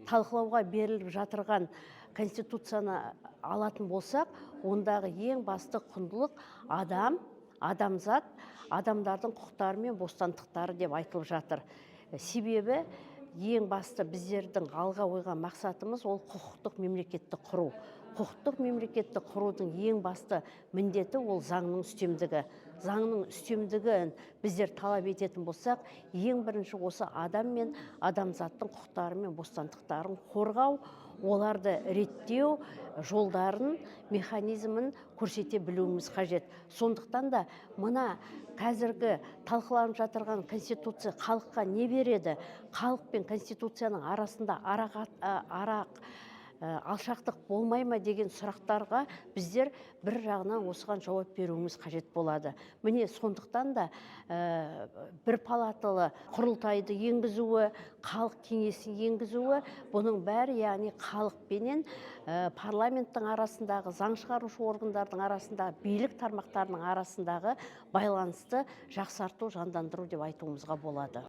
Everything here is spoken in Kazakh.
талқылауға беріліп жатырған Конституцияны алатын болсақ, ондағы ең басты құндылық адамзат, адамдардың құқықтары мен бостандықтары деп айтылып жатыр. Себебі ең басты біздердің алға қойған мақсатымыз ол құқықтық мемлекетті құру. Құқықтық мемлекетті құрудың ең басты міндеті ол заңның үстемдігі. Заңның үстемдігін біздер талап ететін болсақ, ең бірінші осы адам мен адамзаттың құқықтары мен бостандықтарын қорғау, оларды реттеу жолдарын, механизмін көрсете білуіміз қажет. Сондықтан да мына қазіргі талқыланып жатырған Конституция халыққа не береді? Халық пен Конституцияның арасында алшақтық болмай ма деген сұрақтарға біздер бір жағынан осыған жауап беруіміз қажет болады. Міне сондықтан да бір палаталы құрылтайды енгізуі, халық кеңесін енгізуі, бұның бәрі яғни халықпенен парламенттің арасындағы, заң шығарушы органдардың арасындағы, билік тармақтарының арасындағы байланысты жақсарту, жандандыру деп айтуымызға болады.